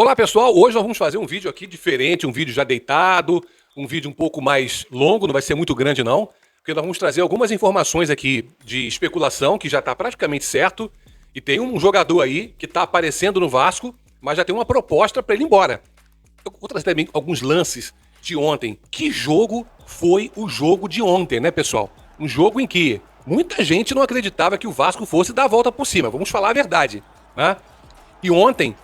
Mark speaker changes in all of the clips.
Speaker 1: Olá pessoal, hoje nós vamos fazer um vídeo aqui diferente, um vídeo já deitado, um vídeo um pouco mais longo, não vai ser muito grande não, porque nós vamos trazer algumas informações aqui de especulação que já está praticamente certo, e tem um jogador aí que está aparecendo no Vasco, mas já tem uma proposta para ele ir embora. Eu vou trazer também alguns lances de ontem. Que jogo foi o jogo de ontem, né pessoal? Um jogo em que muita gente não acreditava que o Vasco fosse dar a volta por cima, vamos falar a verdade, né? E ontem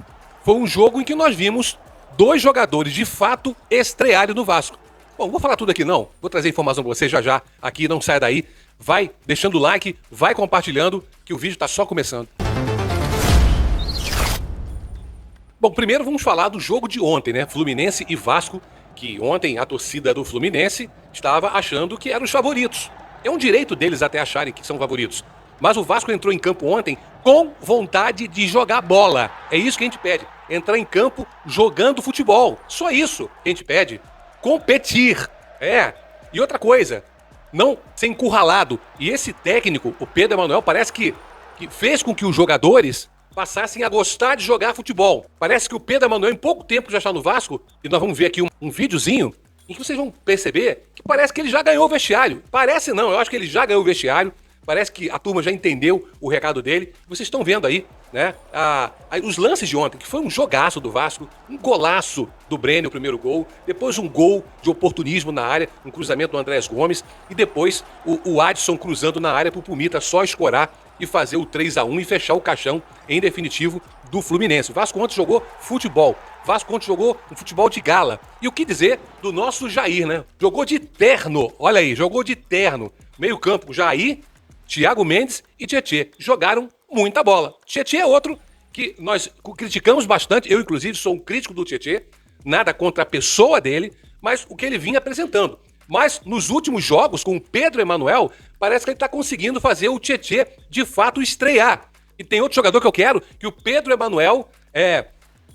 Speaker 1: foi um jogo em que nós vimos dois jogadores de fato estrearem no Vasco. Bom, não vou falar tudo aqui não, vou trazer informação para você já aqui, não saia daí. Vai deixando o like, vai compartilhando, que o vídeo está só começando. Bom, primeiro vamos falar do jogo de ontem, né? Fluminense e Vasco, que ontem a torcida do Fluminense estava achando que eram os favoritos. É um direito deles até acharem que são favoritos. Mas o Vasco entrou em campo ontem com vontade de jogar bola. É isso que a gente pede. Entrar em campo jogando futebol. Só isso que a gente pede. Competir. E outra coisa, não ser encurralado. E esse técnico, o Pedro Emanuel, parece que fez com que os jogadores passassem a gostar de jogar futebol. Parece que o Pedro Emanuel, em pouco tempo, já está no Vasco. E nós vamos ver aqui um videozinho em que vocês vão perceber que parece que ele já ganhou o vestiário. Parece não, eu acho que ele já ganhou o vestiário. Parece que a turma já entendeu o recado dele. Vocês estão vendo aí, né? Os lances de ontem, que foi um jogaço do Vasco, um golaço do Brenner, o primeiro gol, depois um gol de oportunismo na área, um cruzamento do Andrés Gomes, e depois o Adson cruzando na área para o Pumita só escorar e fazer o 3-1 e fechar o caixão, em definitivo, do Fluminense. O Vasco ontem jogou futebol. O Vasco ontem jogou um futebol de gala. E o que dizer do nosso Jair, né? Jogou de terno. Olha aí, jogou de terno. Meio campo, Jair, Thiago Mendes e Tietê jogaram muita bola. Tietê é outro que nós criticamos bastante, eu inclusive sou um crítico do Tietê, nada contra a pessoa dele, mas o que ele vinha apresentando. Mas nos últimos jogos, com o Pedro Emanuel, parece que ele está conseguindo fazer o Tietê de fato estrear. E tem outro jogador que eu quero, que o Pedro Emanuel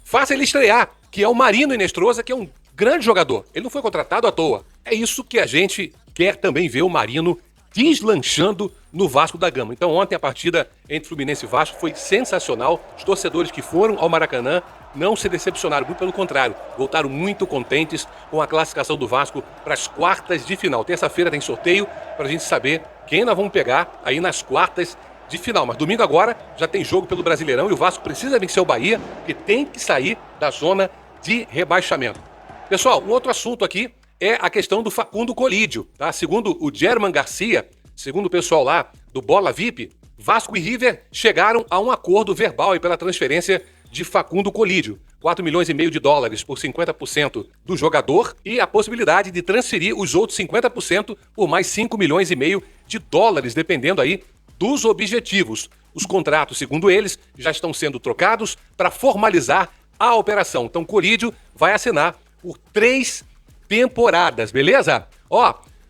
Speaker 1: faça ele estrear, que é o Marino Inestrosa, que é um grande jogador. Ele não foi contratado à toa. É isso que a gente quer também ver o Marino deslanchando no Vasco da Gama. Então ontem a partida entre Fluminense e Vasco foi sensacional. Os torcedores que foram ao Maracanã não se decepcionaram, muito pelo contrário, voltaram muito contentes com a classificação do Vasco para as quartas de final. Terça-feira tem sorteio para a gente saber quem nós vamos pegar aí nas quartas de final. Mas domingo agora já tem jogo pelo Brasileirão e o Vasco precisa vencer o Bahia, porque tem que sair da zona de rebaixamento. Pessoal, um outro assunto aqui é a questão do Facundo Colídio, tá? Segundo o German Garcia, segundo o pessoal lá do Bola VIP, Vasco e River chegaram a um acordo verbal aí pela transferência de Facundo Colídio. 4 milhões e meio de dólares por 50% do jogador e a possibilidade de transferir os outros 50% por mais 5 milhões e meio de dólares, dependendo aí dos objetivos. Os contratos, segundo eles, já estão sendo trocados para formalizar a operação. Então, Colídio vai assinar por 3 temporadas, beleza?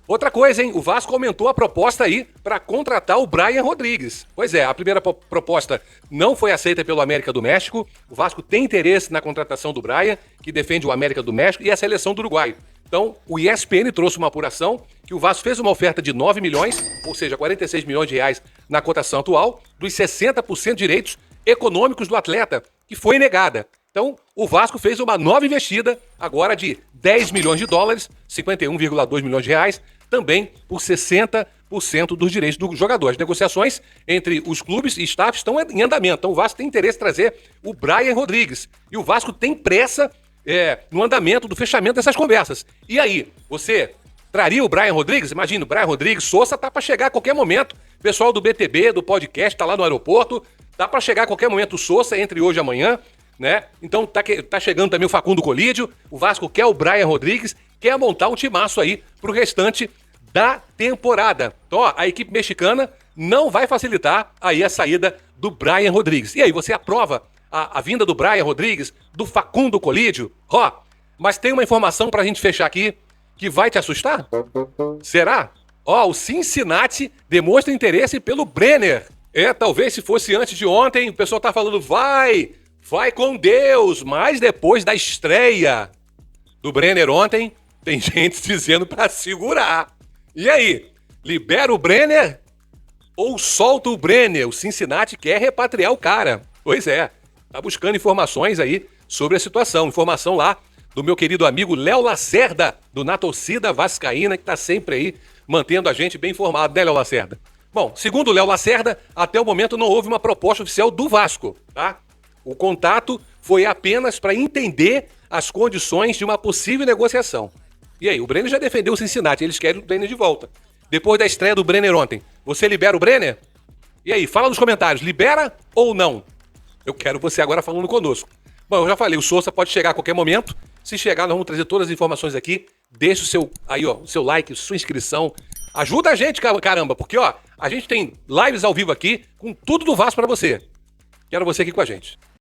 Speaker 1: Outra coisa, hein? O Vasco aumentou a proposta aí para contratar o Brian Rodrigues. Pois é, a primeira proposta não foi aceita pelo América do México. O Vasco tem interesse na contratação do Brian, que defende o América do México, e a seleção do Uruguai. Então, o ESPN trouxe uma apuração que o Vasco fez uma oferta de 9 milhões, ou seja, 46 milhões de reais na cotação atual, dos 60% de direitos econômicos do atleta, que foi negada. Então, o Vasco fez uma nova investida, agora de 10 milhões de dólares, 51,2 milhões de reais, também por 60% dos direitos do jogador. As negociações entre os clubes e staff estão em andamento. Então, o Vasco tem interesse em trazer o Brian Rodrigues. E o Vasco tem pressa no andamento do fechamento dessas conversas. E aí, você traria o Brian Rodrigues? Imagina, o Brian Rodrigues, Sousa tá para chegar a qualquer momento. O pessoal do BTB, do podcast, tá lá no aeroporto. Tá para chegar a qualquer momento o Sousa, entre hoje e amanhã, né? Então tá chegando também o Facundo Colídio. O Vasco quer o Brian Rodrigues, quer montar um timaço aí pro restante da temporada. Então, a equipe mexicana não vai facilitar aí a saída do Brian Rodrigues. E aí, você aprova a vinda do Brian Rodrigues, do Facundo Colídio? Mas tem uma informação pra gente fechar aqui que vai te assustar? Será? O Cincinnati demonstra interesse pelo Brenner. Talvez se fosse antes de ontem, o pessoal tá falando, vai com Deus, mas depois da estreia do Brenner ontem, tem gente dizendo pra segurar. E aí, libera o Brenner ou solta o Brenner? O Cincinnati quer repatriar o cara. Pois é, tá buscando informações aí sobre a situação. Informação lá do meu querido amigo Léo Lacerda, do Na Torcida Vascaína, que está sempre aí mantendo a gente bem informado, né, Léo Lacerda? Bom, segundo o Léo Lacerda, até o momento não houve uma proposta oficial do Vasco, tá? O contato foi apenas para entender as condições de uma possível negociação. E aí, o Brenner já defendeu o Cincinnati, eles querem o Brenner de volta. Depois da estreia do Brenner ontem, você libera o Brenner? E aí, fala nos comentários, libera ou não? Eu quero você agora falando conosco. Bom, eu já falei, o Sousa pode chegar a qualquer momento. Se chegar, nós vamos trazer todas as informações aqui. Deixa o seu, aí, ó, o seu like, sua inscrição. Ajuda a gente, caramba, porque ó, a gente tem lives ao vivo aqui com tudo do Vasco para você. Quero você aqui com a gente.